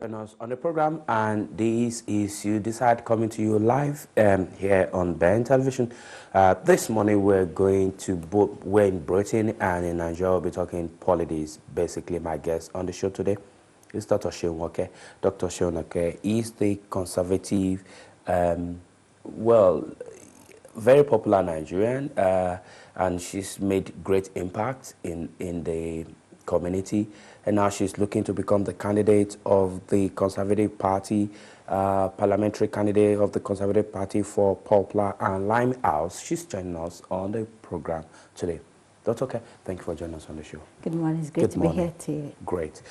join us on the program, and this is Youdecide coming to you live here on Ben Television. This morning we're in Britain and in Nigeria. We'll be talking politics. Basically, my guest on the show today is Dr. Sheun. Dr. Sheun is the conservative, very popular Nigerian, and she's made great impact in the community, and now she's looking to become the candidate of the Conservative Party, parliamentary candidate of the Conservative Party for Poplar and Limehouse. She's joining us on the program today. Dr. Okay, thank you for joining us on the show. Good morning. It's great to be here too. Great.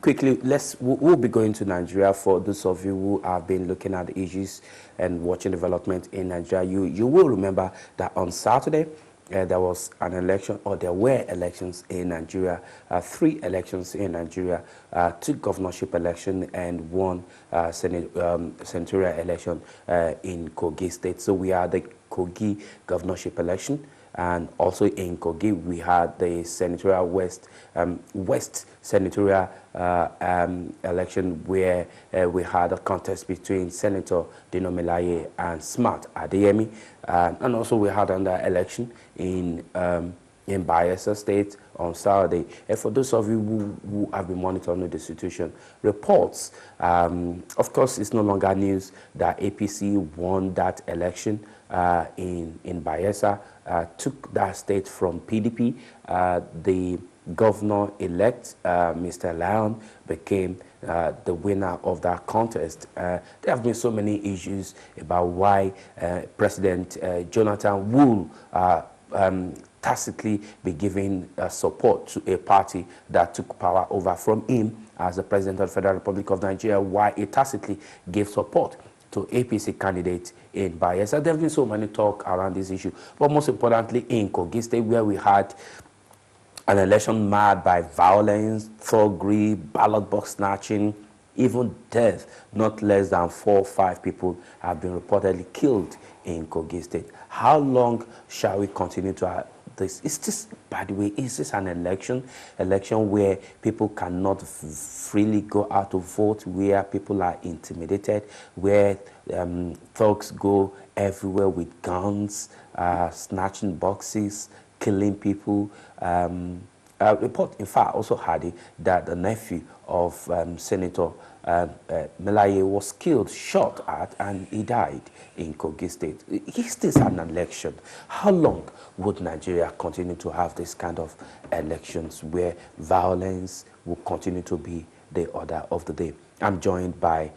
Quickly, we'll be going to Nigeria. For those of you who have been looking at the issues and watching development in Nigeria, you will remember that on Saturday, there was an election, or there were elections in Nigeria, 3 elections in Nigeria, 2 governorship elections and 1 senatorial election in Kogi State. So we had the Kogi governorship election, and also in Kogi we had the senatorial West senatorial election, where we had a contest between Senator Dino Melaye and Smart Adeyemi, and also we had another election in Bayelsa State on Saturday. And for those of you who have been monitoring the situation, reports, of course, it's no longer news that APC won that election in Bayelsa, took that state from PDP. The governor-elect, Mr. Lion, became the winner of that contest. There have been so many issues about why President Jonathan will tacitly be giving support to a party that took power over from him as the President of the Federal Republic of Nigeria, why he tacitly gave support to APC candidate in Bayelsa. There have been so many talk around this issue, but most importantly in Kogi State, where we had an election marred by violence, thuggery, ballot box snatching, even death. Not less than 4 or 5 people have been reportedly killed in Kogi State. How long shall we continue to have this? Is this, by the way, is this an election where people cannot freely go out to vote, where people are intimidated, where thugs go everywhere with guns, snatching boxes, killing people? A report, in fact, also had it that the nephew of Senator Melaye was killed, shot at, and he died in Kogi State. Is this an election? How long would Nigeria continue to have this kind of elections where violence will continue to be the order of the day? I'm joined by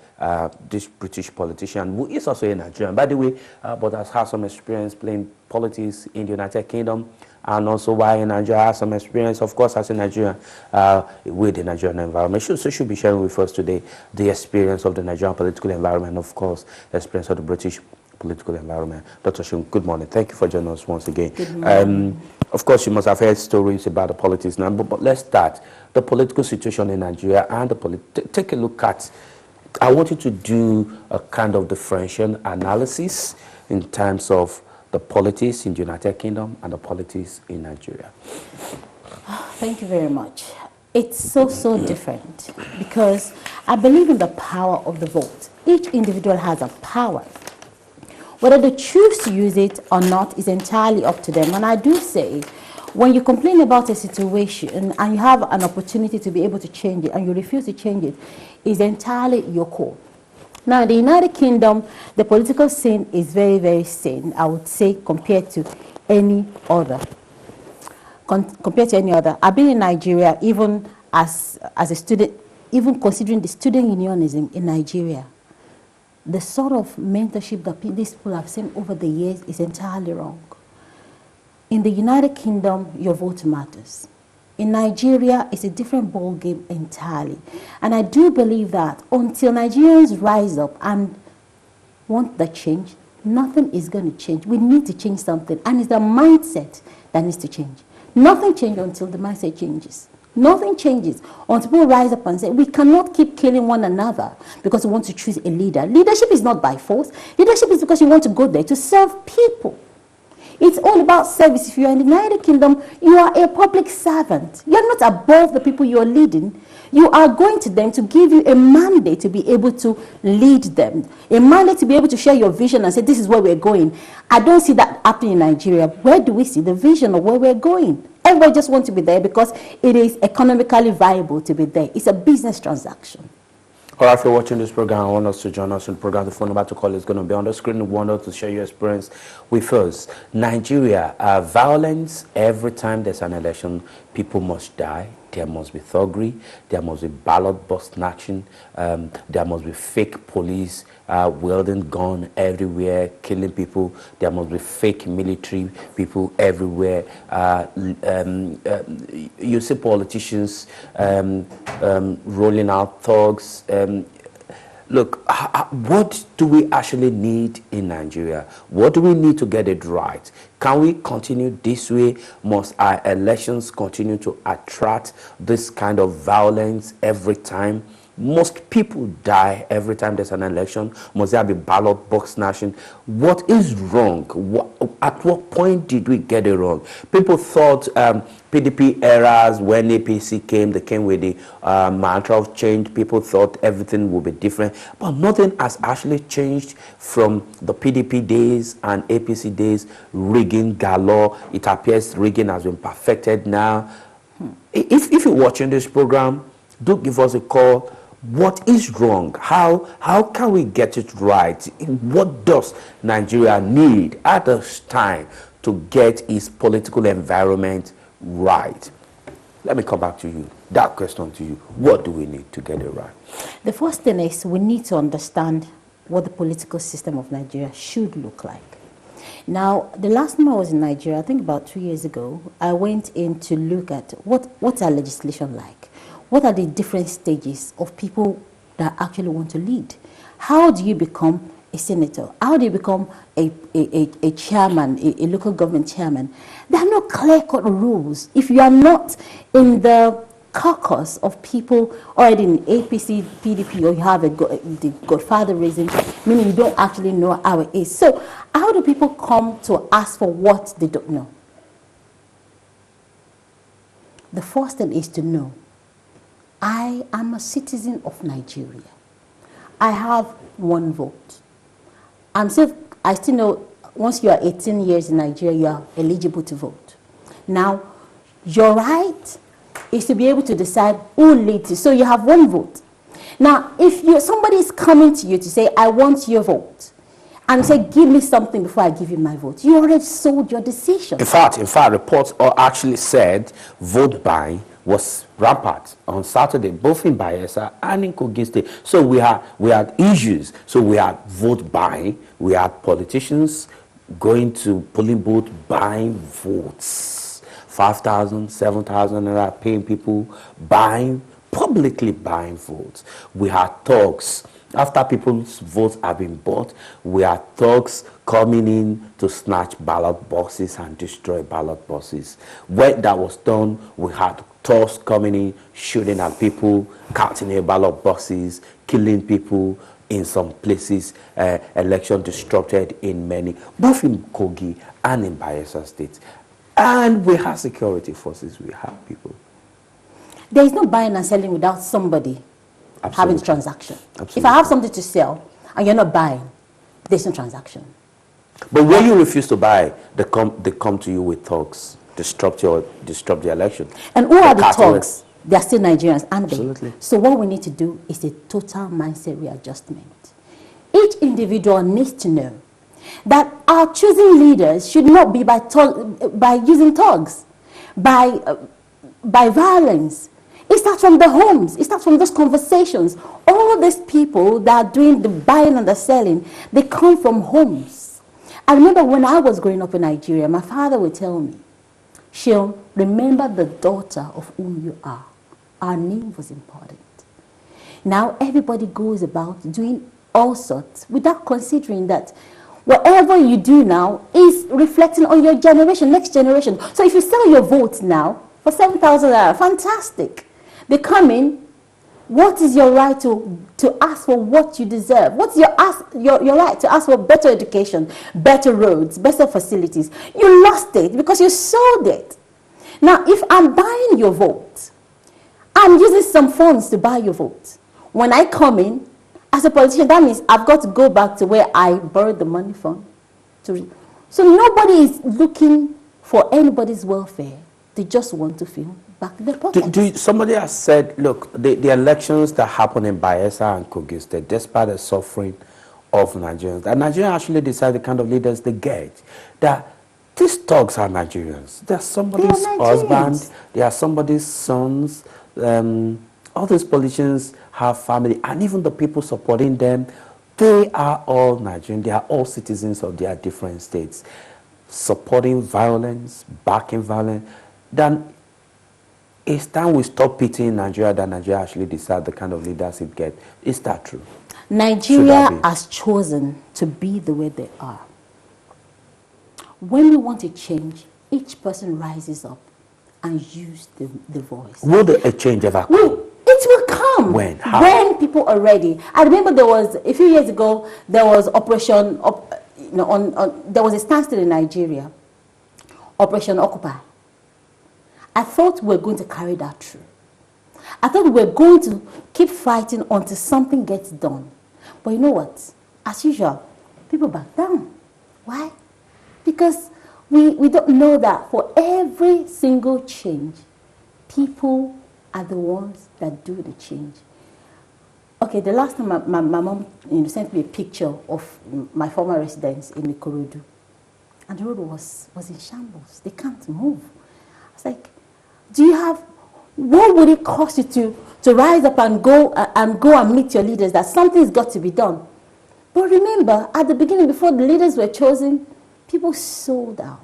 this British politician who is also a Nigerian, by the way, but has had some experience playing politics in the United Kingdom, and also why in Nigeria has some experience, of course, as a Nigerian with the Nigerian environment. So she'll be sharing with us today the experience of the Nigerian political environment, of course, the experience of the British political environment. Dr. Sheun, good morning. Thank you for joining us once again. Good morning. Of course, you must have heard stories about the politics now, but let's start. The political situation in Nigeria and take a look at, I want you to do a kind of differential analysis in terms of the politics in the United Kingdom and the politics in Nigeria. Thank you very much. It's so different, because I believe in the power of the vote. Each individual has a power. Whether they choose to use it or not is entirely up to them. And I do say, when you complain about a situation and you have an opportunity to be able to change it and you refuse to change it, is entirely your call. Now, in the United Kingdom, the political scene is very sane, I would say, compared to any other. I've been in Nigeria even as a student, even considering the student unionism in Nigeria. The sort of mentorship that these people have seen over the years is entirely wrong. In the United Kingdom, your vote matters. In Nigeria, it's a different ballgame entirely. And I do believe that until Nigerians rise up and want the change, nothing is going to change. We need to change something, and it's the mindset that needs to change. Nothing changes until the mindset changes. Nothing changes until people rise up and say, we cannot keep killing one another because we want to choose a leader. Leadership is not by force. Leadership is because you want to go there to serve people. It's all about service. If you are in the United Kingdom, you are a public servant. You're not above the people you're leading. You are going to them to give you a mandate to be able to lead them, a mandate to be able to share your vision and say, this is where we're going. I don't see that happening in Nigeria. Where do we see the vision of where we're going? Everybody just wants to be there because it is economically viable to be there. It's a business transaction. All right, if you're watching this program, I want us to join us in the program. The phone number to call is going to be on the screen. We want us to share your experience with us. Nigeria, violence, every time there's an election, people must die. There must be thuggery. There must be ballot box snatching. There must be fake police wielding gun everywhere, killing people. There must be fake military people everywhere. You see politicians rolling out thugs. Look, what do we actually need in Nigeria? What do we need to get it right? Can we continue this way? Must our elections continue to attract this kind of violence every time? Must people die every time there's an election? Must there be ballot box snatching? What is wrong? At what point did we get it wrong? People thought PDP eras, when APC came, they came with the mantra of change. People thought everything would be different. But nothing has actually changed from the PDP days and APC days. Rigging galore. It appears rigging has been perfected now. If you're watching this program, do give us a call. What is wrong? How can we get it right? What does Nigeria need at this time to get its political environment right? Let me come back to you. That question to you. What do we need to get it right? The first thing is we need to understand what the political system of Nigeria should look like. Now, the last time I was in Nigeria, I think about 2 years ago, I went in to look at what's our legislation like. What are the different stages of people that actually want to lead? How do you become a senator? How do you become a chairman, a local government chairman? There are no clear-cut rules. If you are not in the caucus of people already in APC, PDP, or you have the godfatherism, meaning you don't actually know how it is. So how do people come to ask for what they don't know? The first thing is to know. I am a citizen of Nigeria. I have one vote. I still know once you are 18 years in Nigeria, you are eligible to vote. Now, your right is to be able to decide who leads you. So you have one vote. Now, if somebody is coming to you to say, I want your vote, and say, give me something before I give you my vote, you already sold your decision. In fact, reports actually said vote buying was rampant on Saturday, both in Bayelsa and in Kogi State. So we had issues. So we had vote buying. We had politicians going to polling booth buying votes. 5,000, 7,000 naira, paying people, publicly buying votes. We had thugs. After people's votes have been bought, we had thugs coming in to snatch ballot boxes and destroy ballot boxes. When that was done, we had thugs coming in, shooting at people, counting ballot boxes, killing people in some places, election disrupted in many, both in Kogi and in Bayelsa State. And we have security forces, we have people. There is no buying and selling without somebody having the transaction. Absolutely. If I have something to sell and you're not buying, there's no transaction. But when you refuse to buy, they come to you with thugs, disrupt the election. And who are the thugs? They are still Nigerians, aren't they? Absolutely. So what we need to do is a total mindset readjustment. Each individual needs to know that our choosing leaders should not be by using thugs, by violence. It starts from the homes. It starts from those conversations. All these people that are doing the buying and the selling, they come from homes. I remember when I was growing up in Nigeria, my father would tell me, Sheun, remember the daughter of whom you are. Our name was important. Now everybody goes about doing all sorts without considering that whatever you do now is reflecting on your generation, next generation. So if you sell your vote now for 7,000 naira, fantastic. They come in, What is your right to ask for what you deserve? What's your right to ask for better education, better roads, better facilities? You lost it because you sold it. Now, if I'm buying your vote, I'm using some funds to buy your vote. When I come in, as a politician, that means I've got to go back to where I borrowed the money from. So nobody is looking for anybody's welfare. They just want to fill back their pockets. Somebody has said, look, the elections that happen in Bayelsa and Kogi State, despite the suffering of Nigerians, that Nigerians actually decide the kind of leaders they get. That these thugs are Nigerians. They're somebody's husband, they are somebody's sons. All these politicians have family, and even the people supporting them, they are all Nigerian. They are all citizens of their different states. Supporting violence, backing violence. Then it's time we stop pitying Nigeria that Nigeria actually decides the kind of leaders it gets. Is that true? Nigeria has chosen to be the way they are. When we want to change, each person rises up and uses the voice. Will a change ever come? It will come. When? How? When people are ready. I remember there was, a few years ago, there was Operation, there was a standstill in Nigeria, Operation Occupy. I thought we were going to carry that through. I thought we were going to keep fighting until something gets done. But you know what? As usual, people back down. Why? Because we don't know that for every single change, people are the ones that do the change. Okay, the last time my mom sent me a picture of my former residence in Ikorodu, and the road was in shambles. They can't move. I was like, what would it cost you to rise up and go and meet your leaders that something's got to be done? But remember, at the beginning, before the leaders were chosen, people sold out.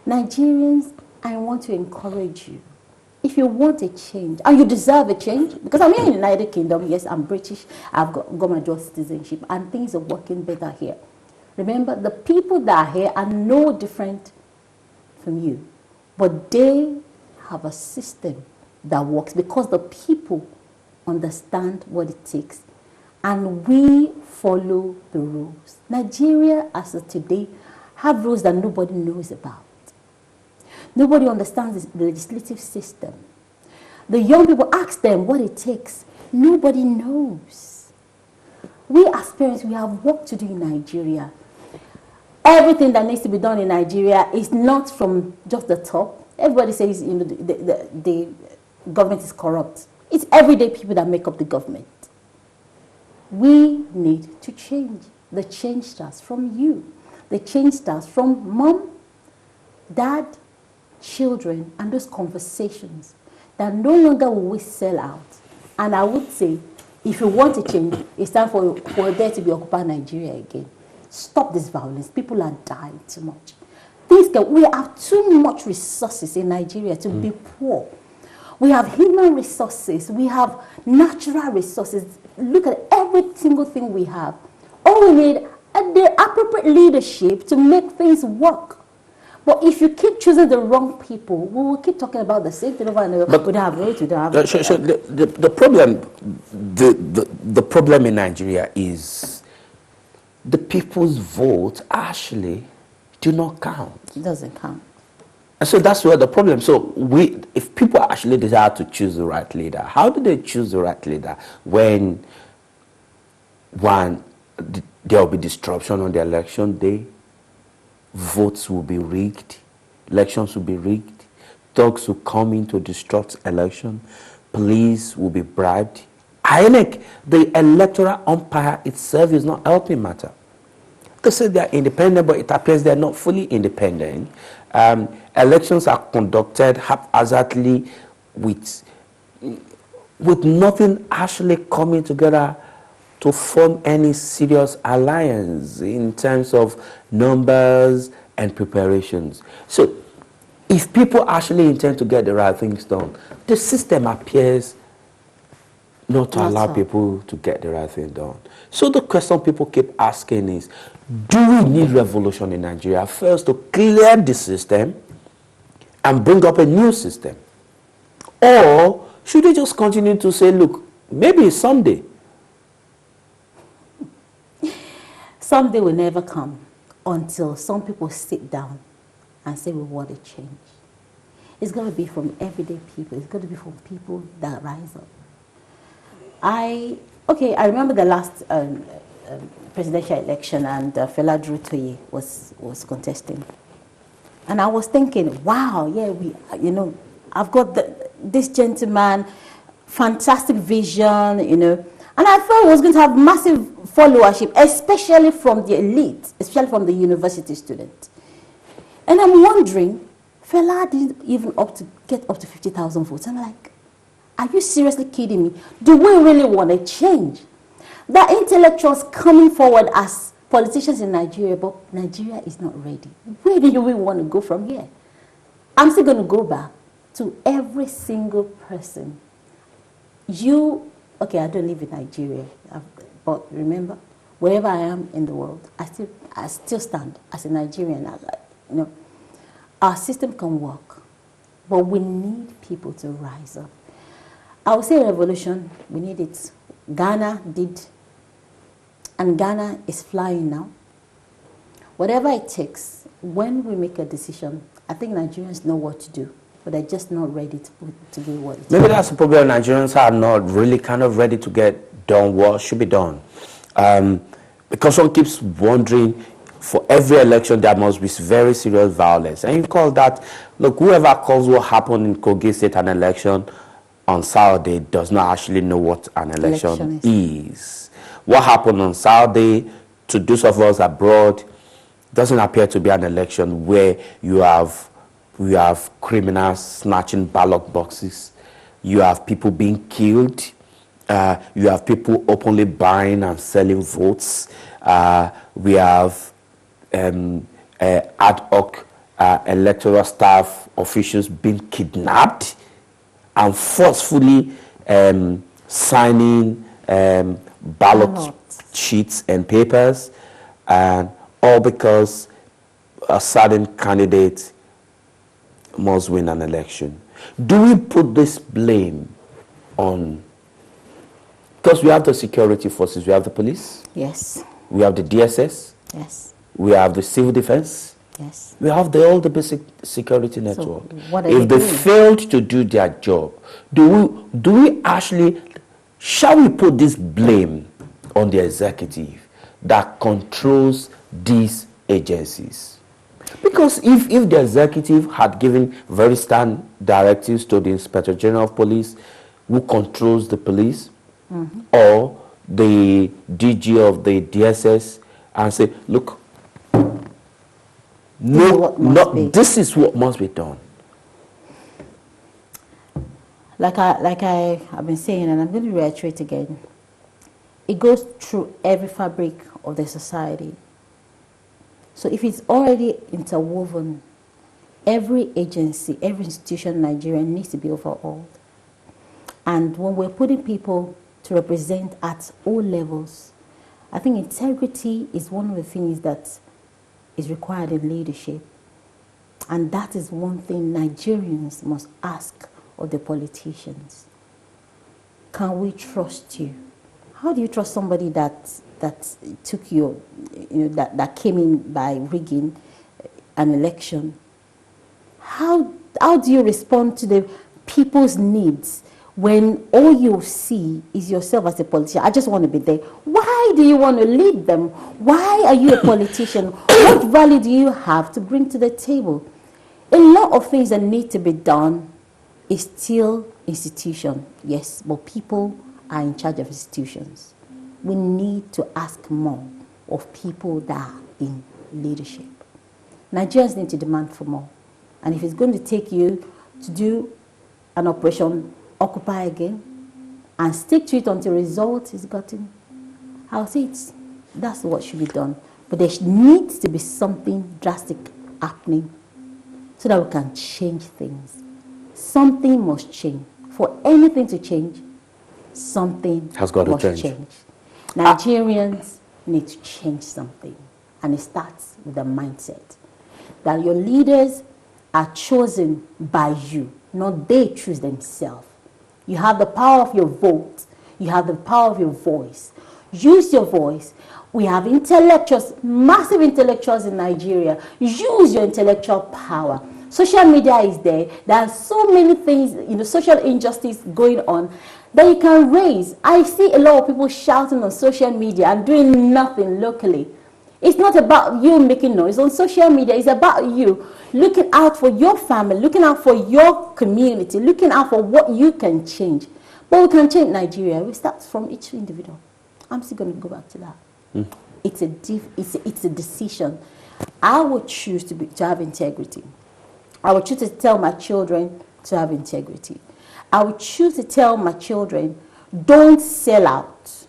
Nigerians, I want to encourage you. If you want a change, and you deserve a change, because I'm here in the United Kingdom, yes, I'm British, I've got my dual citizenship, and things are working better here. Remember, the people that are here are no different from you, but they have a system that works because the people understand what it takes, and we follow the rules. Nigeria, as of today, have rules that nobody knows about. Nobody understands the legislative system. The young people, ask them what it takes. Nobody knows. We as parents, we have work to do in Nigeria. Everything that needs to be done in Nigeria is not from just the top. Everybody says the government is corrupt. It's everyday people that make up the government. We need to change. The change starts from you. The change starts from mom, dad, children, and those conversations that no longer will we sell out. And I would say, if you want to change, it's time for there to be Occupy Nigeria again. Stop this violence. People are dying too much. We have too much resources in Nigeria to be poor. We have human resources. We have natural resources. Look at every single thing we have. All we need is the appropriate leadership to make things work. But if you keep choosing the wrong people, we will keep talking about the same thing over and over. But we don't have roads, we don't have... The problem in Nigeria is the people's vote actually do not count. It doesn't count. And so that's where the problem. So if people actually desire to choose the right leader, how do they choose the right leader when there will be disruption on the election day? Votes will be rigged, elections will be rigged, thugs will come in to disrupt election, police will be bribed. INEC, the electoral umpire itself, is not helping matter. They say they are independent, but it appears they are not fully independent. Elections are conducted haphazardly with nothing actually coming together to form any serious alliance in terms of numbers and preparations. So if people actually intend to get the right things done, the system appears not to allow people to get the right thing done. So the question people keep asking is, do we need revolution in Nigeria? First, to clear the system and bring up a new system? Or Should we just continue to say, look, maybe someday? Someday will never come until some people sit down and say we want to change. It's got to be from everyday people. It's got to be from people that rise up. I remember the last presidential election, and Fela Durotoye was contesting. And I was thinking, wow, yeah, I've got this gentleman, fantastic vision, and I thought it was going to have massive followership, especially from the elite, especially from the university students. And I'm wondering, Fela didn't even get up to 50,000 votes. I'm like, are you seriously kidding me? Do we really want to change? There are intellectuals coming forward as politicians in Nigeria, but Nigeria is not ready. Where do we want to go from here? I'm still going to go back to every single person. I don't live in Nigeria, but remember, wherever I am in the world, I still stand as a Nigerian. Our system can work, but we need people to rise up. I would say revolution, we need it. Ghana did, and Ghana is flying now. Whatever it takes, when we make a decision, I think Nigerians know what to do, but they're just not ready to do what it takes. Maybe that's the problem. Nigerians are not really kind of ready to get done what should be done. Because one keeps wondering, for every election there must be very serious violence. And you call that, look, whoever calls what happened in Kogi State an election on Saturday does not actually know what an election is. What happened on Saturday, to those of us abroad, doesn't appear to be an election where you have criminals snatching ballot boxes, you have people being killed, you have people openly buying and selling votes, we have ad hoc electoral staff officials being kidnapped and forcefully signing ballot sheets and papers, and all because a certain candidate must win an election. Do we put this blame on, because we have the security forces, we have the police, yes, we have the DSS, yes, we have the civil defense, yes, we have all the basic security network. So if they failed to do their job, do we actually, shall we put this blame on the executive that controls these agencies? Because if the executive had given very stern directives to the Inspector General of Police, who controls the police, or the DG of the DSS, and say, look, this is what must be done. Like I've been saying, and I'm going to reiterate again, it goes through every fabric of the society. So if it's already interwoven, every agency, every institution in Nigeria needs to be overhauled. And when we're putting people to represent at all levels, I think integrity is one of the things that is required in leadership. And that is one thing Nigerians must ask of the politicians. Can we trust you? How do you trust somebody that took your, that came in by rigging an election? How do you respond to the people's needs when all you see is yourself as a politician? I just want to be there. Why do you want to lead them? Why are you a politician? What value do you have to bring to the table? A lot of things that need to be done is still institution, yes, but people are in charge of institutions. We need to ask more of people that are in leadership. Nigerians need to demand for more. And if it's going to take you to do an operation Occupy again and stick to it until result is gotten, I'll say that's what should be done. But there needs to be something drastic happening so that we can change things. Something must change. For anything to change, something has got to change. Nigerians need to change something. And it starts with the mindset that your leaders are chosen by you, not they choose themselves. You have the power of your vote. You have the power of your voice. Use your voice. We have intellectuals, massive intellectuals in Nigeria. Use your intellectual power. Social media is there. There are so many things, social injustice going on that you can raise. I see a lot of people shouting on social media and doing nothing locally. It's not about you making noise on social media. It's about you looking out for your family, looking out for your community, looking out for what you can change. But we can change Nigeria. We start from each individual. I'm still going to go back to that. It's a decision. I would choose to have integrity. I would choose to tell my children to have integrity. I would choose to tell my children, don't sell out.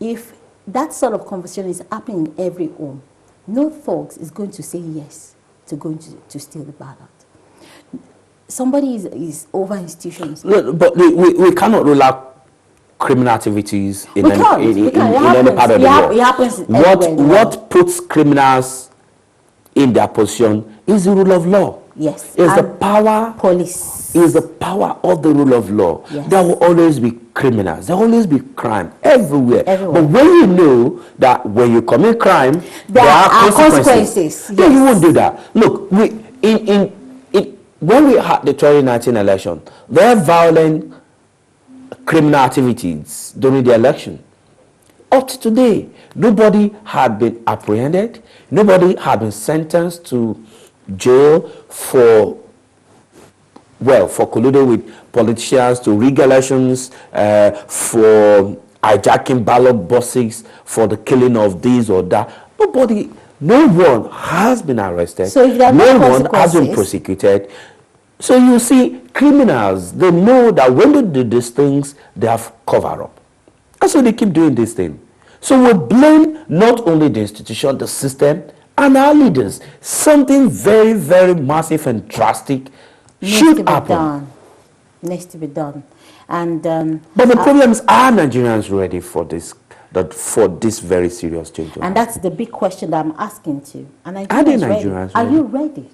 If that sort of conversation is happening in every home, no thugs is going to say yes to going to steal the ballot. Somebody is over institutions. No, but we cannot rule out criminal activities in any part of the world. It happens what puts criminals in their position is the rule of law. Yes. Is the power police. Is the power of the rule of law. Yes. There will always be criminals. There will always be crime everywhere. Everywhere. But when you know that when you commit crime, there are consequences. Yes. Yeah, you won't do that. Look, when we had the 2019 election, there were violent criminal activities during the election. Up to today, nobody had been apprehended. Nobody had been sentenced to jail for colluding with politicians to rig elections, for hijacking ballot boxes, for the killing of this or that. No one has been arrested. So if there are no one has been prosecuted. So you see, criminals, they know that when they do these things, they have cover up. And so they keep doing this thing. So we blame not only the institution, the system, and our leaders. Something very, very massive and drastic should happen. Needs to be done. And but the problem is, are Nigerians ready for this? For this very serious change? And that's the big question that I'm asking too. And are the Nigerians ready? Are you ready?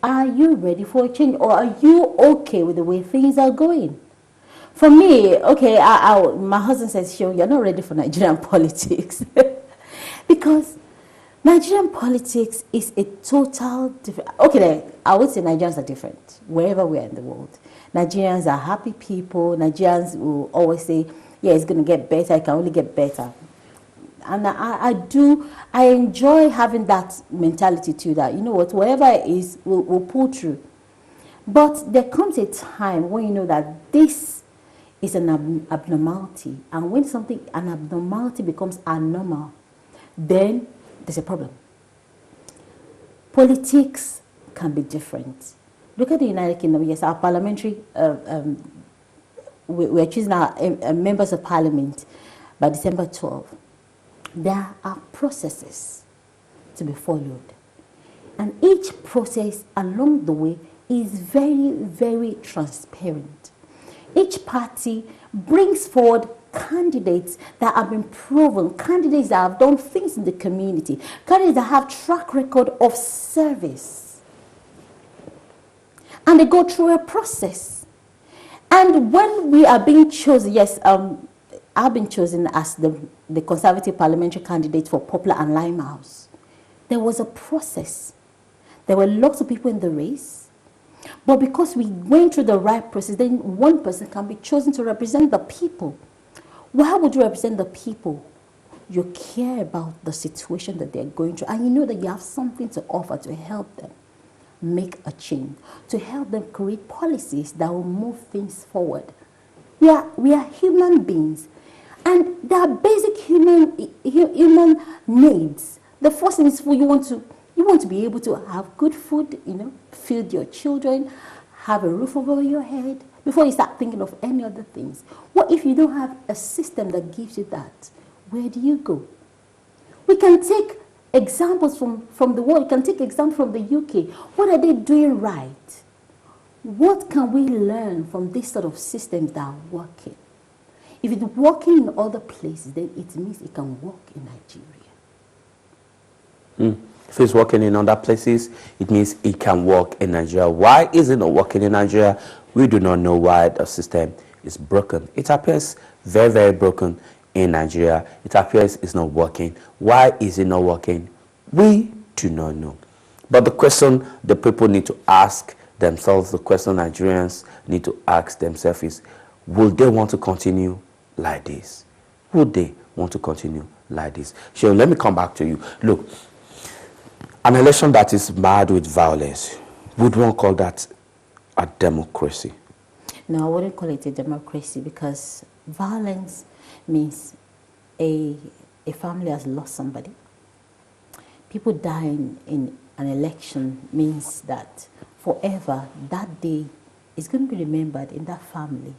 Are you ready for a change, or are you okay with the way things are going? For me, okay, my husband says, Sheun, you're not ready for Nigerian politics. Because Nigerian politics is a total different... Okay, I would say Nigerians are different wherever we are in the world. Nigerians are happy people. Nigerians will always say, yeah, it's going to get better. It can only get better. And I enjoy having that mentality too, that, you know what, whatever it is, we'll pull through. But there comes a time when you know that this is an abnormality. And when an abnormality becomes abnormal, then there's a problem. Politics can be different. Look at the United Kingdom. Yes, our parliamentary, we're choosing our members of parliament by December 12. There are processes to be followed. And each process along the way is very, very transparent. Each party brings forward candidates that have been proven, candidates that have done things in the community, candidates that have track record of service. And they go through a process. And when we are being chosen, yes, I've been chosen as the Conservative parliamentary candidate for Poplar and Limehouse. There was a process. There were lots of people in the race. But because we went through the right process, then one person can be chosen to represent the people. Why would you represent the people? You care about the situation that they're going through, and you know that you have something to offer to help them make a change, to help them create policies that will move things forward. We are human beings, and there are basic human needs. The first thing is you want to be able to have good food, feed your children, have a roof over your head, before you start thinking of any other things. What if you don't have a system that gives you that? Where do you go? We can take examples from the world. We can take examples from the UK. What are they doing right? What can we learn from this sort of systems that are working? If it's working in other places, then it means it can work in Nigeria. If it's working in other places, it means it can work in Nigeria. Why is it not working in Nigeria? We do not know why the system is broken. It appears very, very broken in Nigeria. It appears it's not working. Why is it not working? We do not know. But the question the people need to ask themselves, the question Nigerians need to ask themselves is, will they want to continue like this? Would they want to continue like this? Sheun, let me come back to you. Look, an election that is marred with violence, would one call that a democracy? No, I wouldn't call it a democracy, because violence means a family has lost somebody. People dying in an election means that forever that day is going to be remembered in that family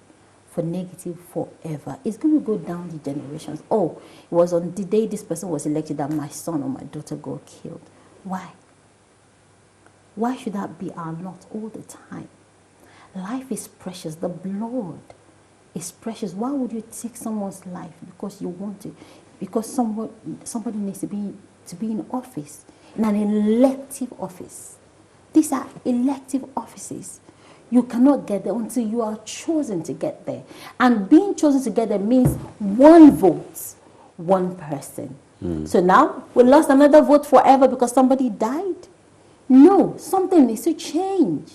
for negative forever. It's going to go down the generations. Oh, it was on the day this person was elected that my son or my daughter got killed. Why? Why should that be our lot all the time? Life is precious. The blood is precious. Why would you take someone's life because you want to? Because somebody needs to be in office, in an elective office. These are elective offices. You cannot get there until you are chosen to get there. And being chosen to get there means one vote, one person. So now we lost another vote forever because somebody died? No, something needs to change.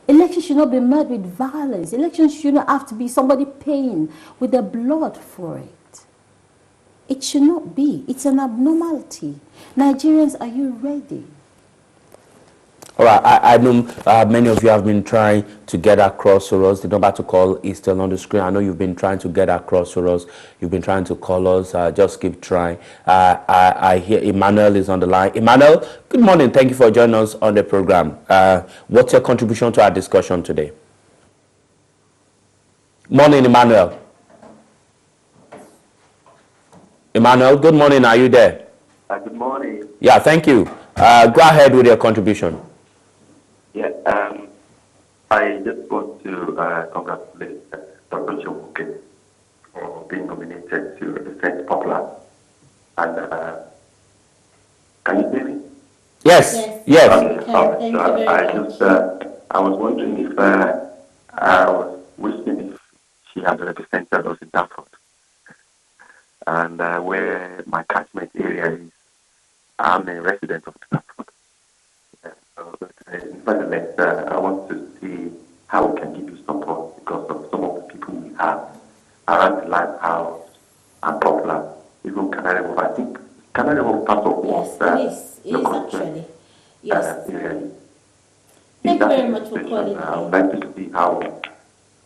Elections should not be met with violence. Elections should not have to be somebody paying with their blood for it. It should not be. It's an abnormality. Nigerians, are you ready? All right, I know many of you have been trying to get across to us. The number to call is still on the screen. I know you've been trying to get across to us. You've been trying to call us. Just keep trying. I hear Emmanuel is on the line. Emmanuel, good morning. Thank you for joining us on the program. What's your contribution to our discussion today? Morning, Emmanuel. Emmanuel, good morning. Are you there? Good morning. Yeah, thank you. Go ahead with your contribution. Yeah, I just want to congratulate Dr. Sheun for being nominated to represent Popular. And can you hear me? Yes. Yes. Okay. Thank you very much. I was wondering if I was wishing if she had represented us in Dartford, and where my catchment area is. I'm a resident of Dartford. Nevertheless, I want to see how we can give you support because of some of the people we have around the Lighthouse and Popular, even Canary Wharf. I think Canary Wharf part of Yes, it is actually. Yes. Thank you very much for calling. I would like to see how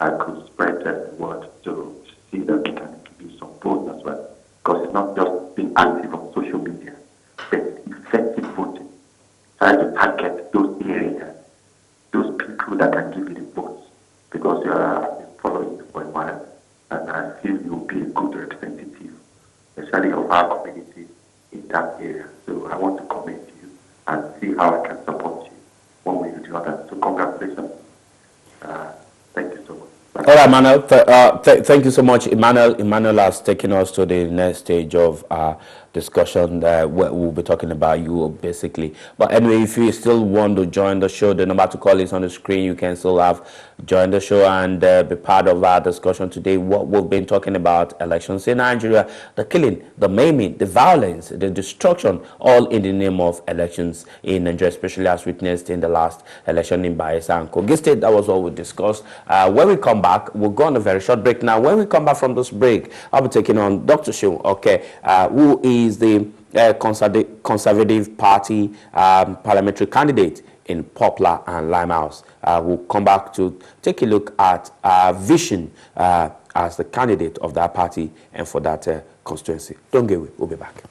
I could spread the word to see that we can give you support as well. Because it's not just being active on social media, but effective voting. Try to target those areas, those people that can give you the votes, because you have been following it for a while, and I feel you will be a good representative, especially of our community in that area. So I want to commend you and see how I can support you one way or the other. So congratulations. Thank you so much. All right, Emmanuel. Thank you so much, Emmanuel. Emmanuel has taken us to the next stage of discussion where we'll be talking about you basically. But anyway, if you still want to join the show, the number to call is on the screen. You can still join the show and be part of our discussion today. What we've been talking about elections in Nigeria, the killing, the maiming, the violence, the destruction, all in the name of elections in Nigeria, especially as witnessed in the last election in Bayelsa and Kogi State. That was what we discussed. When we come back, we'll go on a very short break. Now, when we come back from this break, I'll be taking on Dr. Sheun, who is the Conservative Party parliamentary candidate in Poplar and Limehouse. We'll come back to take a look at vision as the candidate of that party and for that constituency. Don't get away. We'll be back.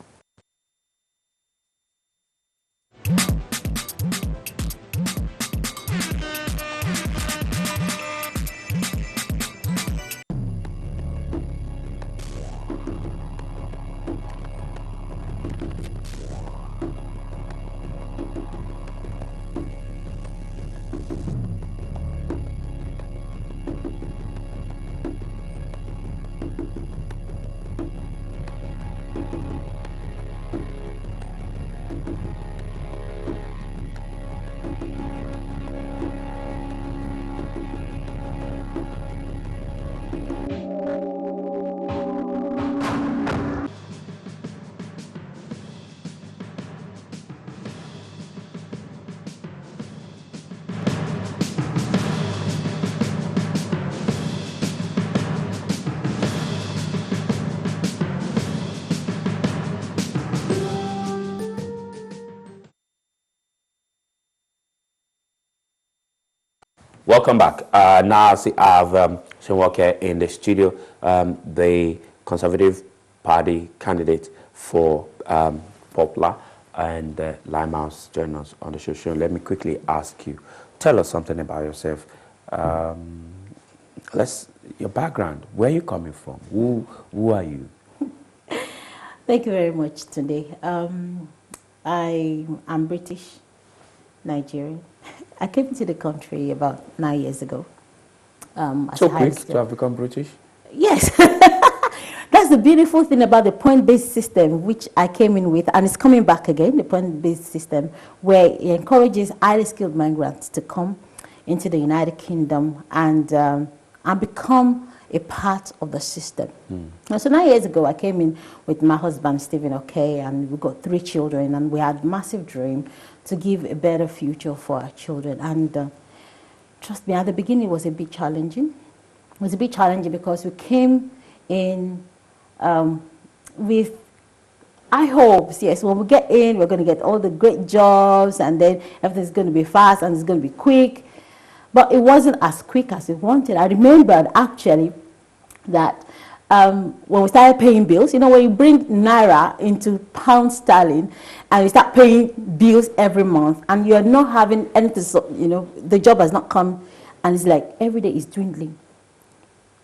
Welcome back. Now I have Sheun in the studio, the Conservative Party candidate for Popular, and Limehouse join us on the show. Sheun, let me quickly ask you, tell us something about yourself. Your background, where are you coming from? Who are you? Thank you very much, Tunde. I am British, Nigerian. I came to the country about 9 years ago. So quick to have become British? Yes. That's the beautiful thing about the point-based system, which I came in with, and it's coming back again, the point-based system, where it encourages highly skilled migrants to come into the United Kingdom and become a part of the system. And so 9 years ago, I came in with my husband, Stephen, and we got 3 children, and we had a massive dream to give a better future for our children. And trust me, at the beginning, it was a bit challenging. It was a bit challenging because we came in with high hopes. Yes, when we get in, we're going to get all the great jobs, and then everything's going to be fast and it's going to be quick. But it wasn't as quick as we wanted. I remembered actually that when we started paying bills, you know, when you bring Naira into pound sterling and you start paying bills every month and you're not having anything, you know, the job has not come, and it's like every day is dwindling.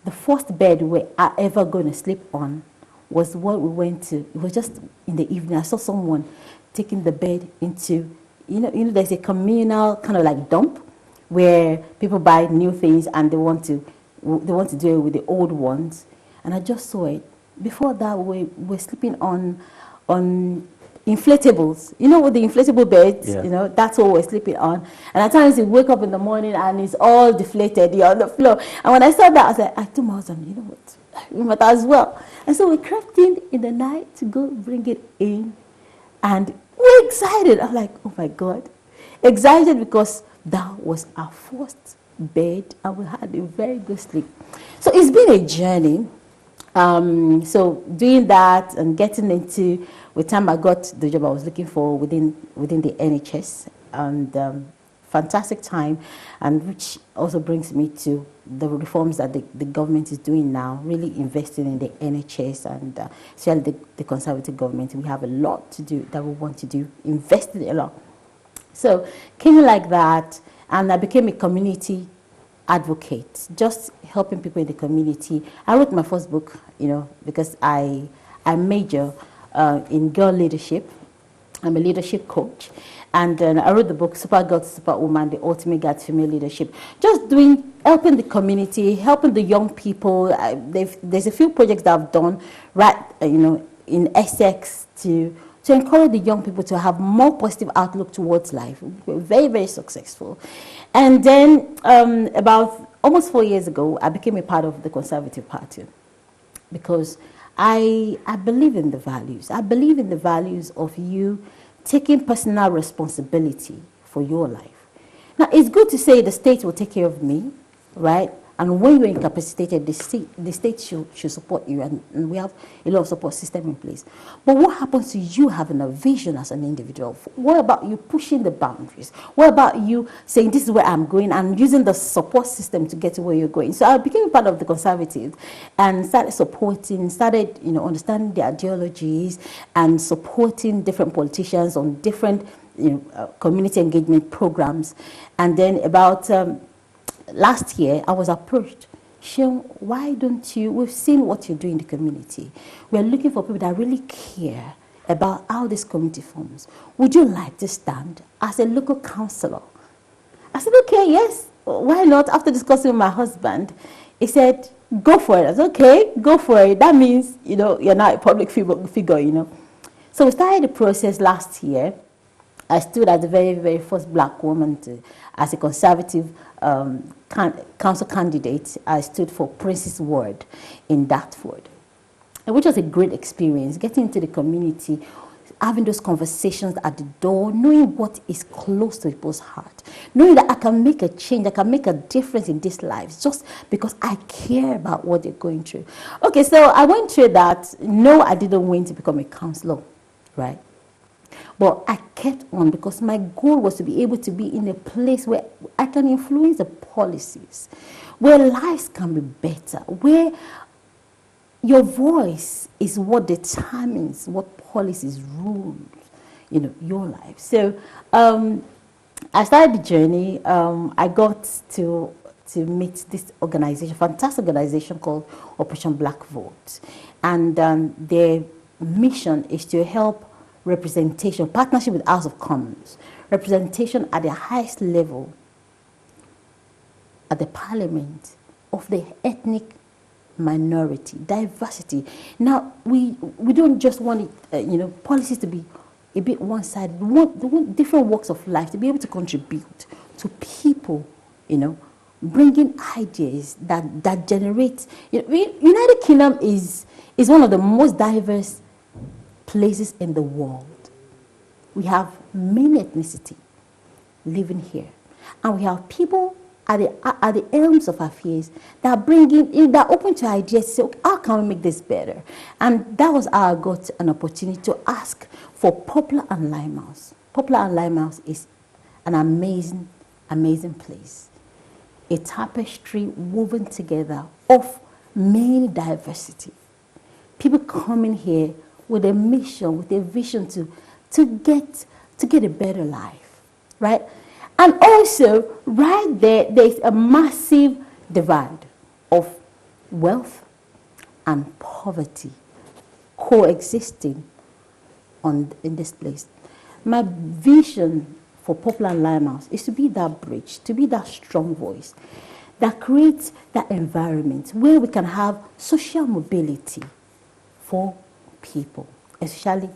The first bed we're ever going to sleep on was what we went to. It was just in the evening. I saw someone taking the bed into, you know, there's a communal kind of like dump where people buy new things and they want to do it with the old ones. And I just saw it. Before that, we were sleeping on inflatables. You know, with the inflatable beds, you know, that's what we're sleeping on. And at times you wake up in the morning and it's all deflated, you're on the floor. And when I saw that, I was like, I told my husband, you know what, we might as well. And so we crept in the night to go bring it in. And we're excited. I'm like, oh my God. Excited because that was our first bed and we had a very good sleep. So it's been a journey. So doing that and getting into, with time I got the job I was looking for within the NHS, and fantastic time, and which also brings me to the reforms that the government is doing now, really investing in the NHS, and especially the Conservative government. We have a lot to do that we want to do, invested a lot. So came in like that, and I became a community advocate, just helping people in the community. I wrote my first book, you know, because I major in girl leadership. I'm a leadership coach. And I wrote the book, Super Girl to Super Woman, The Ultimate Guide to Female Leadership. Just helping the community, helping the young people. There's a few projects that I've done, right, you know, in Essex to encourage the young people to have more positive outlook towards life. We're very, very successful. And then about almost 4 years ago, I became a part of the Conservative Party because I believe in the values. I believe in the values of you taking personal responsibility for your life. Now, it's good to say the state will take care of me, right? And when you're incapacitated, the state should support you, and we have a lot of support system in place. But what happens to you having a vision as an individual? What about you pushing the boundaries? What about you saying, this is where I'm going, and using the support system to get to where you're going? So I became part of the Conservatives and started supporting, you know, understanding their ideologies and supporting different politicians on different, you know, community engagement programs. And then about last year, I was approached, Sheun, why don't you, we've seen what you do in the community. We're looking for people that really care about how this community forms. Would you like to stand as a local councillor? I said, okay, yes, why not? After discussing with my husband, he said, go for it. I said, okay, go for it. That means, you know, you're not a public figure, you know. So we started the process last year. I stood as the very, very first black woman as a conservative council candidate. I stood for Prince's Ward in Dartford, which was a great experience, getting into the community, having those conversations at the door, knowing what is close to people's heart, knowing that I can make a change, I can make a difference in these lives just because I care about what they're going through. Okay, so I went through that. No, I didn't win to become a counselor, right? But I kept on because my goal was to be able to be in a place where I can influence the policies, where lives can be better, where your voice is what determines what policies rule, your life. So I started the journey. I got to meet this organization, fantastic organization called Operation Black Vote. And their mission is to help representation, partnership with House of Commons, representation at the highest level at the parliament of the ethnic minority, diversity. Now, we don't just want it, policies to be a bit one-sided. We want different walks of life to be able to contribute to people, bringing ideas that generate. United Kingdom is one of the most diverse places in the world. We have many ethnicity living here, and we have people at the elms of affairs that are that are open to ideas. So how can we make this better? And that was how I got an opportunity to ask for Poplar and Limehouse. Poplar and Limehouse is an amazing, amazing place. A tapestry woven together of many diversity. People coming here with a mission, with a vision to get a better life, right? And also, right there's a massive divide of wealth and poverty coexisting in this place. My vision for Poplar and Limehouse is to be that bridge, to be that strong voice that creates that environment where we can have social mobility for people, especially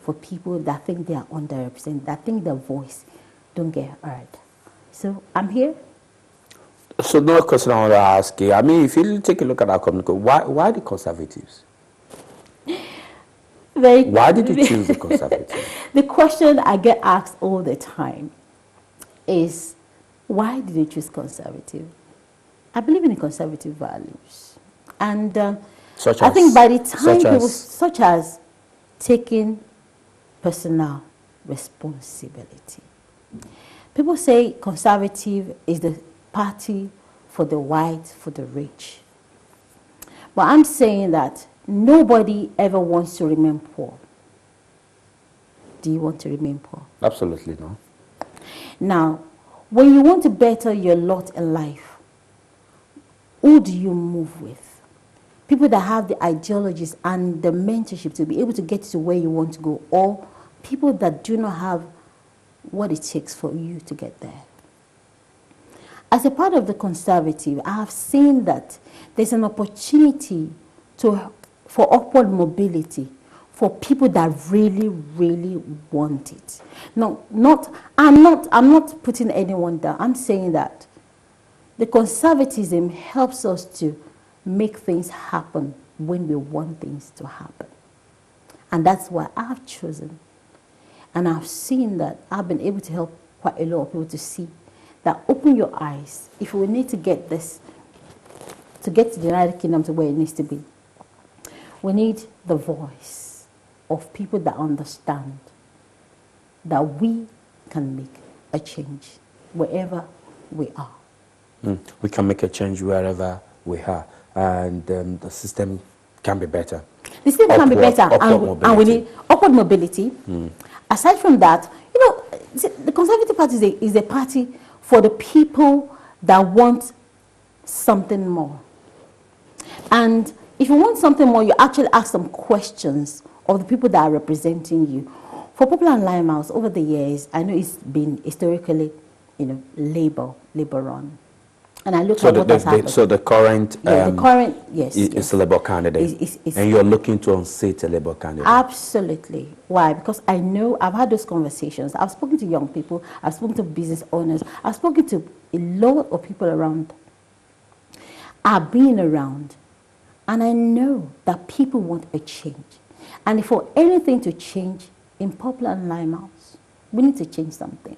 for people that think they are underrepresented, that think their voice don't get heard. So I'm here. So no question I want to ask you. I mean, if you take a look at our community, why the Conservatives? Why did you choose the Conservatives? The question I get asked all the time is, why did you choose Conservative? I believe in the conservative values. And I think by the time people, such as taking personal responsibility. People say Conservative is the party for the white, for the rich. But I'm saying that nobody ever wants to remain poor. Do you want to remain poor? Absolutely no. Now, when you want to better your lot in life, who do you move with? People that have the ideologies and the mentorship to be able to get to where you want to go, or people that do not have what it takes for you to get there. As a part of the Conservative, I have seen that there's an opportunity for upward mobility for people that really, really want it. I'm not putting anyone down. I'm saying that the conservatism helps us to make things happen when we want things to happen. And that's why I've chosen. And I've seen that I've been able to help quite a lot of people to see that open your eyes. If we need to get this, to get to the United Kingdom to where it needs to be, we need the voice of people that understand that we can make a change wherever we are. We can make a change wherever we are, and the system can be better. The system can be better, and we need upward mobility. Aside from that, the Conservative Party is a party for the people that want something more. And if you want something more, you actually ask some questions of the people that are representing you. For Poplar and Limehouse, over the years, I know it's been historically, labor run. and I look at what has happened. So the current, the current, yes, is a Labour candidate, and you're looking to unseat a Labour candidate. Absolutely. Why? Because I know I've had those conversations. I've spoken to young people. I've spoken to business owners. I've spoken to a lot of people around. I've been around, and I know that people want a change. And for anything to change in Popular and Limehouse, we need to change something.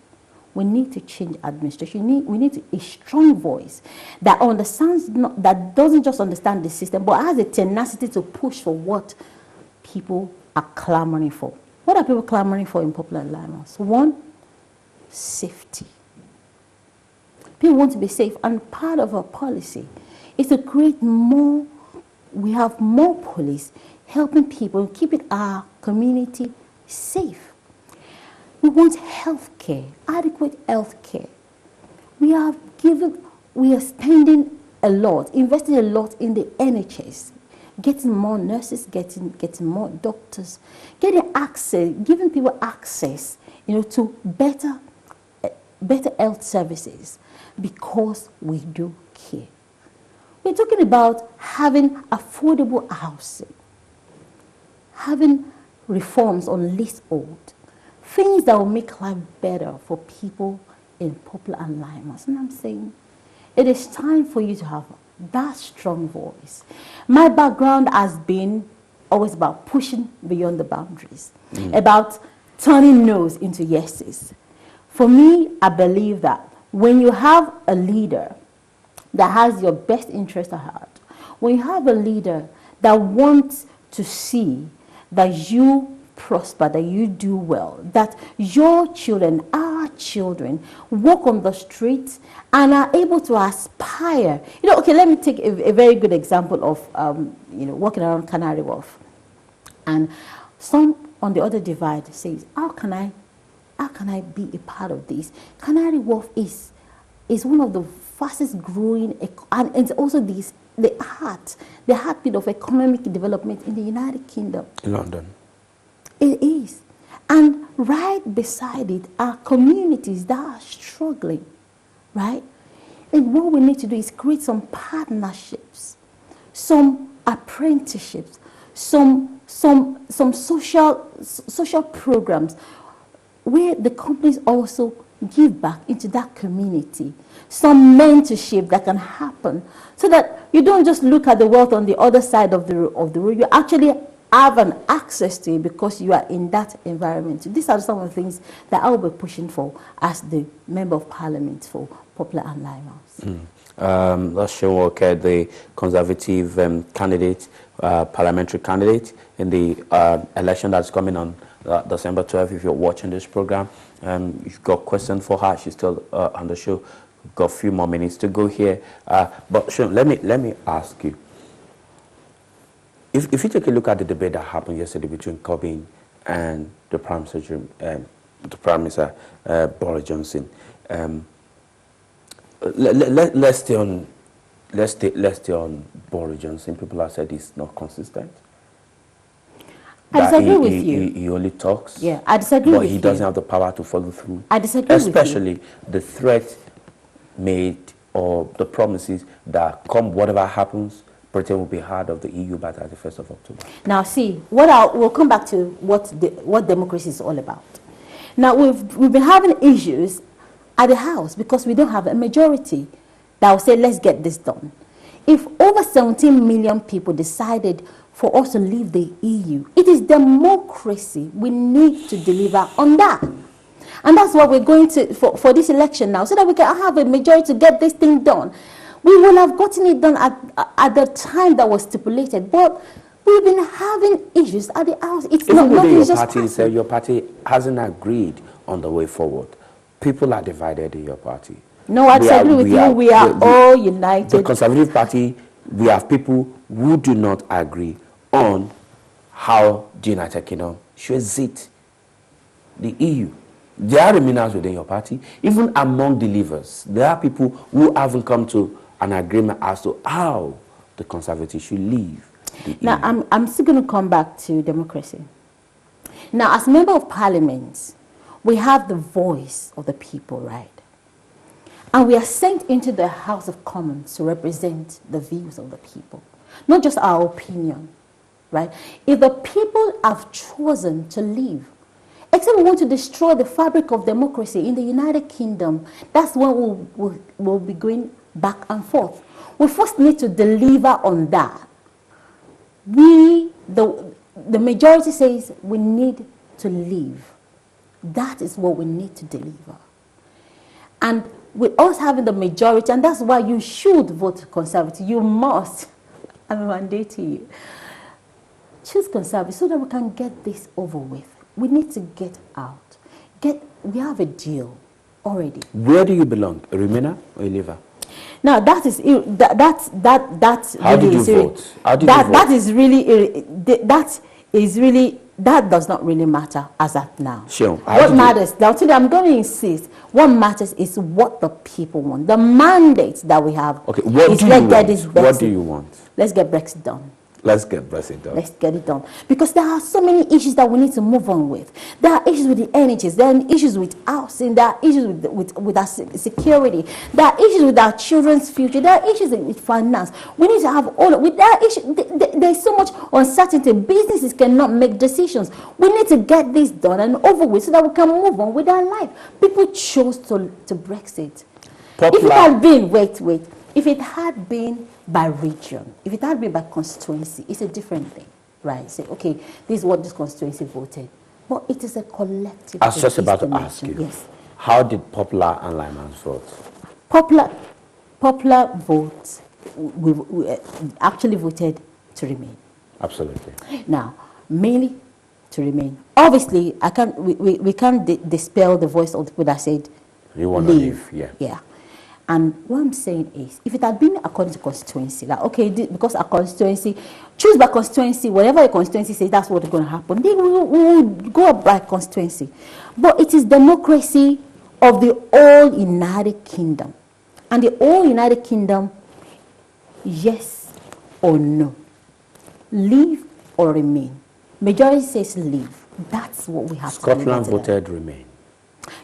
We need to change administration. We need a strong voice that understands, that doesn't just understand the system, but has a tenacity to push for what people are clamoring for. What are people clamoring for in Popular and Limehouse? One, safety. People want to be safe, and part of our policy is to create more. We have more police helping people, keeping our community safe. We want health care, adequate health care. We are spending a lot, investing a lot in the NHS, getting more nurses, getting more doctors, getting access, giving people access, to better health services, because we do care. We're talking about having affordable housing, having reforms on leasehold, things that will make life better for people in Popular and Limehouse. And I'm saying it is time for you to have that strong voice. My background has been always about pushing beyond the boundaries, about turning no's into yeses. For me, I believe that when you have a leader that has your best interest at heart, when you have a leader that wants to see that you prosper, that you do well, that your children, our children, walk on the streets and are able to aspire. Okay, let me take a very good example of, walking around Canary Wharf. And some on the other divide says, how can I be a part of this? Canary Wharf is one of the fastest growing, and it's also the heartbeat of economic development in the United Kingdom. In London. It is. And right beside it are communities that are struggling, right? And what we need to do is create some partnerships, some apprenticeships, some social programs where the companies also give back into that community, some mentorship that can happen, so that you don't just look at the wealth on the other side of the road. You actually have an access to it because you are in that environment. These are some of the things that I will be pushing for as the Member of Parliament for Popular and Limehouse. That's Sheun Walker, the Conservative candidate, parliamentary candidate in the election that's coming on December 12th. If you're watching this program, if you've got a question for her, she's still on the show. We've got a few more minutes to go here. But Sheun, let me ask you. If you take a look at the debate that happened yesterday between Corbyn and the Prime Minister, Boris Johnson, let's stay on Boris Johnson. People have said he's not consistent. I disagree with you. He only talks. Yeah, I disagree with you. But he doesn't have the power to follow through. I disagree with you. Especially the threat made or the promises that come whatever happens, Britain will be out of the EU by the 1st of October. Now, see, we'll come back to what democracy is all about. Now, we've been having issues at the House because we don't have a majority that will say, let's get this done. If over 17 million people decided for us to leave the EU, it is democracy. We need to deliver on that. And that's what we're going to, for this election now, so that we can have a majority to get this thing done. We will have gotten it done at the time that was stipulated, but we've been having issues at the House. It's even not within your just party, so your party hasn't agreed on the way forward. People are divided in your party. No, I disagree with you. We are all united. The Conservative Party, we have people who do not agree on how the United Kingdom should exit the EU. There are remainers within your party. Even among the leavers, there are people who haven't come to an agreement as to how the Conservatives should leave the EU. Now, I'm still going to come back to democracy. Now, as Member of Parliament, we have the voice of the people, right? And we are sent into the House of Commons to represent the views of the people, not just our opinion, right? If the people have chosen to leave, except we want to destroy the fabric of democracy in the United Kingdom, that's when we'll be going back and forth. We first need to deliver on that. The majority says we need to leave. That is what we need to deliver. And with us having the majority, and that's why you should vote Conservative. You must, I'm mandating you, choose Conservative so that we can get this over with. We need to get out. We have a deal already. Where do you belong, a Remainer or a Leaver? Now that is How did you vote? How did you vote? That does not really matter as at now. Sure. What matters, now today I'm going to insist, what matters is what the people want. The mandate that we have. Okay, what do you want? Let's get Brexit done. Let's get Brexit done. Let's get it done. Because there are so many issues that we need to move on with. There are issues with the NHS. There are issues with housing. There are issues with our security. There are issues with our children's future. There are issues with finance. We need to have all of it. There's so much uncertainty. Businesses cannot make decisions. We need to get this done and over with so that we can move on with our life. People chose to Brexit. If it had been, if it had been by region, if it had been by constituency, it's a different thing, right? Say, okay, this is what this constituency voted. But it is a collective. I was just about to ask you, yes. How did Popular and Lyman's vote? Popular votes, we actually voted to remain. Absolutely. Now, mainly to remain. Obviously, we can't dispel the voice of the people that said, you want to leave, yeah. Yeah. And what I'm saying is, if it had been according to constituency, like, okay, because our constituency, choose by constituency, whatever your constituency says, that's what's going to happen. Then we will go by constituency. But it is democracy of the all United Kingdom. And the all United Kingdom, yes or no. Leave or remain. Majority says leave. That's what we have Scotland to do. Scotland voted remain.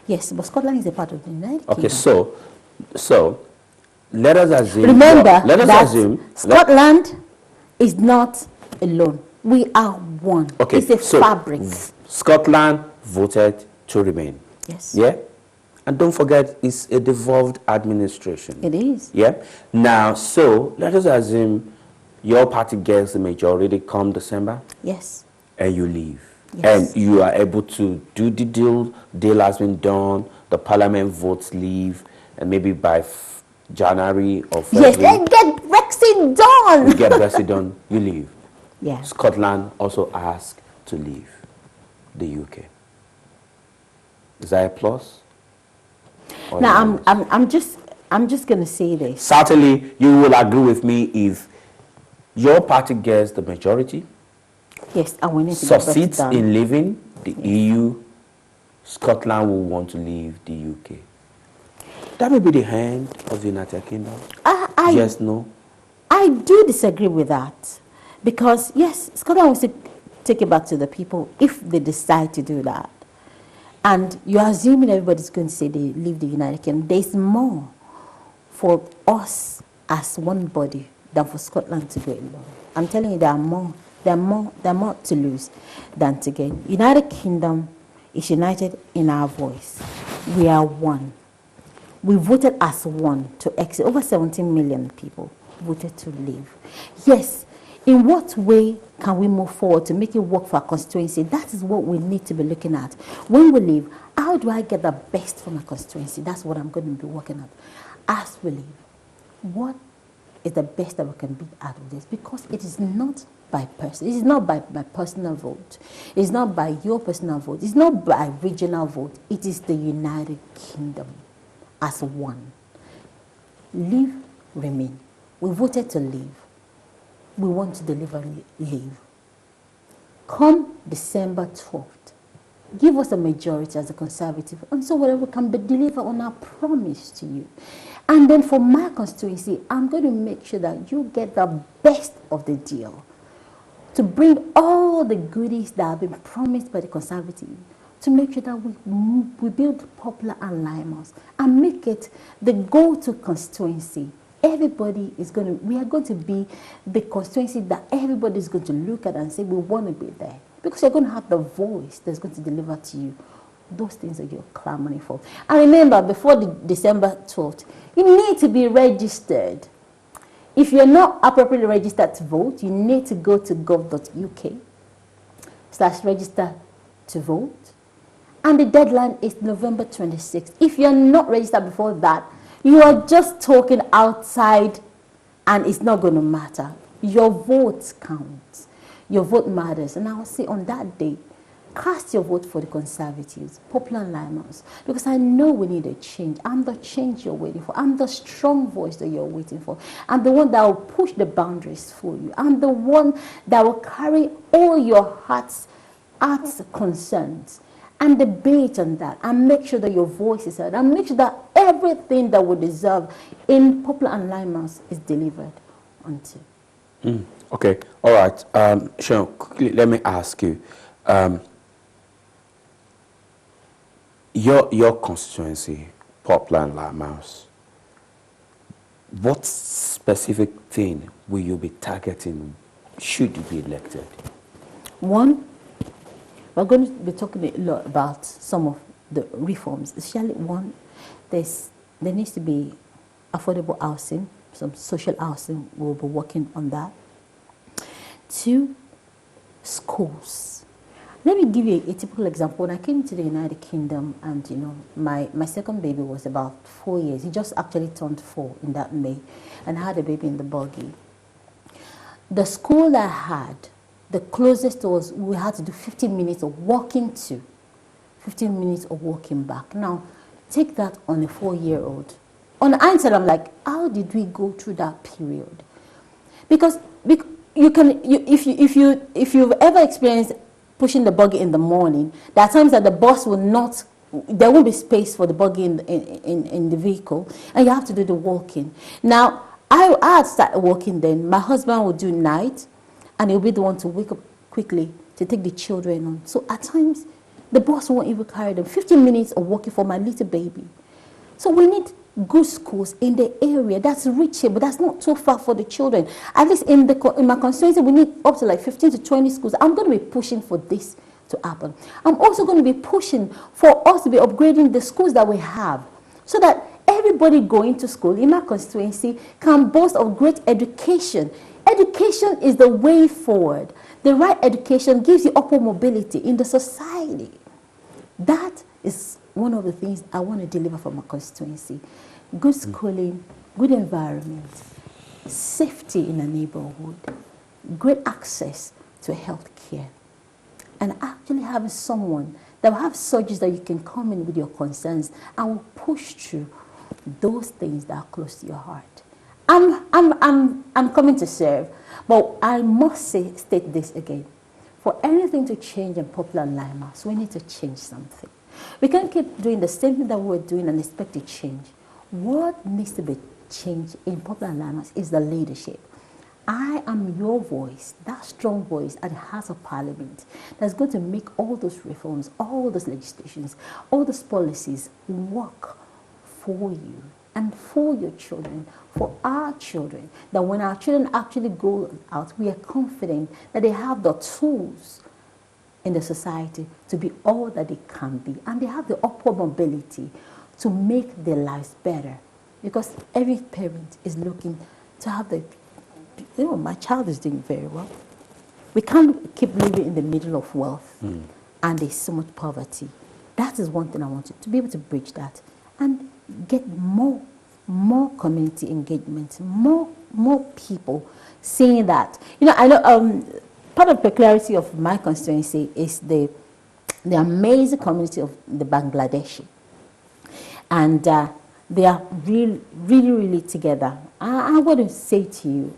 Yes, but Scotland is a part of the United Kingdom. Okay, so let us assume. Remember Scotland is not alone. We are one. Okay, it's a fabric. Scotland voted to remain. Yes. Yeah? And don't forget, it's a devolved administration. It is. Yeah? Now, so let us assume your party gets the majority come December. Yes. And you leave. Yes. And you are able to do the deal. Deal has been done. The parliament votes leave. And maybe by January or February. Yes, let's get Brexit done. You get Brexit done, you leave. Yeah. Scotland also asked to leave the UK. Is that a plus? Now, I'm just going to say this. Certainly, you will agree with me if your party gets the majority. Yes, and we need to succeeds in leaving the EU. Scotland will want to leave the UK. That may be the hand of the United Kingdom. Yes, no? I do disagree with that. Because, yes, Scotland wants to take it back to the people if they decide to do that. And you're assuming everybody's going to say they leave the United Kingdom. There's more for us as one body than for Scotland to go alone. I'm telling you, there are more to lose than to gain. United Kingdom is united in our voice. We are one. We voted as one to exit. Over 17 million people voted to leave. Yes, in what way can we move forward to make it work for our constituency? That is what we need to be looking at. When we leave, how do I get the best from my constituency? That's what I'm going to be working at. As we leave, what is the best that we can be out of this? Because it is not by person. It is not by personal vote. It is not by your personal vote. It's not by regional vote. It is the United Kingdom as one. Leave, remain. We voted to leave. We want to deliver leave. Come December 12th, give us a majority as a Conservative, and so whatever can be delivered on our promise to you. And then for my constituency, I'm going to make sure that you get the best of the deal to bring all the goodies that have been promised by the Conservative to make sure that we build Popular and Limehouse and make it the go-to constituency. Everybody is going to, we are going to be the constituency that everybody is going to look at and say, we want to be there. Because you're going to have the voice that's going to deliver to you those things that you're clamoring for. And remember, before the December 12th, you need to be registered. If you're not appropriately registered to vote, you need to go to gov.uk/register to vote. And the deadline is November 26th. If you're not registered before that, you are just talking outside and it's not going to matter. Your vote counts. Your vote matters. And I will say on that day, cast your vote for the Conservatives, Popular and Limehouse, because I know we need a change. I'm the change you're waiting for. I'm the strong voice that you're waiting for. I'm the one that will push the boundaries for you. I'm the one that will carry all your heart's concerns and debate on that and make sure that your voice is heard and make sure that everything that we deserve in Popular and Limehouse is delivered unto. Okay, all right. Sheun, quickly, let me ask you. Your constituency, Popular and Limehouse, what specific thing will you be targeting should you be elected? One, we're going to be talking a lot about some of the reforms. Especially one, there needs to be affordable housing, some social housing. We'll be working on that. Two, schools. Let me give you a typical example. When I came to the United Kingdom and, you know, my second baby was about 4 years. He just actually turned 4 in that May. And I had a baby in the buggy. The school I had, the closest was, we had to do 15 minutes of walking to, 15 minutes of walking back. Now, take that on a 4-year-old. On the hindsight, I'm like, how did we go through that period? Because you can, if you've ever experienced pushing the buggy in the morning, there are times that the bus will not, there won't be space for the buggy in the vehicle, and you have to do the walking. Now, I had started walking then. My husband would do night, and he'll be the one to wake up quickly to take the children on. So at times, the bus won't even carry them. 15 minutes of walking for my little baby. So we need good schools in the area that's reachable, that's not too far for the children. At least in my constituency, we need up to like 15 to 20 schools. I'm going to be pushing for this to happen. I'm also going to be pushing for us to be upgrading the schools that we have so that everybody going to school in my constituency can boast of great education. Education is the way forward. The right education gives you upward mobility in the society. That is one of the things I want to deliver for my constituency. Good schooling, good environment, safety in a neighborhood, great access to health care, and actually having someone that will have surgeries that you can come in with your concerns and will push through those things that are close to your heart. I'm coming to serve, but I must state this again. For anything to change in Popular and Limehouse, we need to change something. We can't keep doing the same thing that we're doing and expect to change. What needs to be changed in Popular and Limehouse is the leadership. I am your voice, that strong voice at the House of Parliament that's going to make all those reforms, all those legislations, all those policies work for you and for your children, for our children, that when our children actually go out, we are confident that they have the tools in the society to be all that they can be, and they have the upward mobility to make their lives better, because every parent is looking to have the, you know, my child is doing very well. We can't keep living in the middle of wealth and there's so much poverty. That is one thing I want to be able to bridge that and get more community engagement, more people seeing that. You know, I know part of the peculiarity of my constituency is the amazing community of the Bangladeshi. And they are really together. I want to say to you,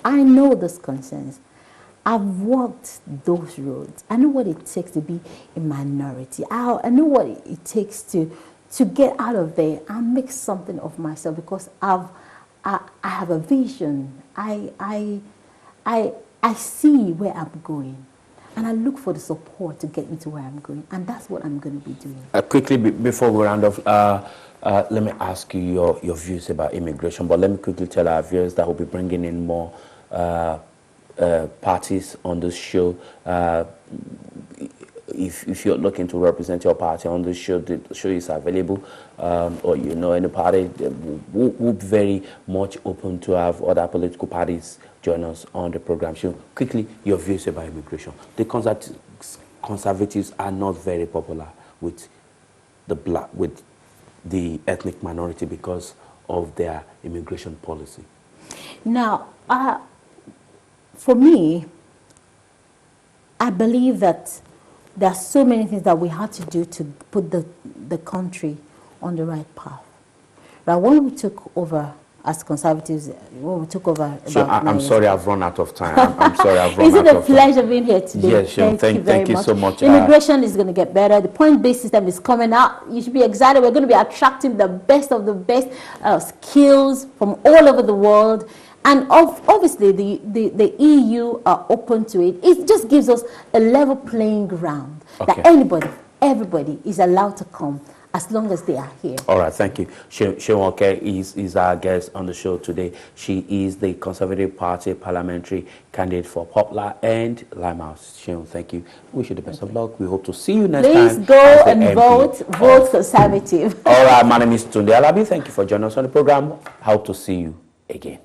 I know those concerns. I've walked those roads. I know what it takes to be a minority. I know what it takes to get out of there and make something of myself, because I have a vision. I see where I'm going. And I look for the support to get me to where I'm going. And that's what I'm going to be doing. Quickly, before we round off, let me ask you your views about immigration. But let me quickly tell our viewers that we'll be bringing in more parties on this show. If you're looking to represent your party on the show is available, or you know any party, we're very much open to have other political parties join us on the program. So quickly, your views about immigration. The conservatives are not very popular with the ethnic minority because of their immigration policy. Now, for me, I believe that there are so many things that we have to do to put the country on the right path. Now, when we took over as conservatives, when we took over... So I'm sorry I've run out of time. I'm sorry I've run out of time. It's a pleasure being here today. Yes, Sheun, thank you so much. Immigration is going to get better. The point-based system is coming out. You should be excited. We're going to be attracting the best of the best skills from all over the world. And obviously, the EU are open to it. It just gives us a level playing ground that everybody is allowed to come as long as they are here. All right, thank you. Sheun is our guest on the show today. She is the Conservative Party parliamentary candidate for Poplar and Limehouse. Sheun, thank you. Wish you the best of luck. We hope to see you next time. Please go and vote Conservative. All right, my name is Tunde Alabi. Thank you for joining us on the program. I hope to see you again.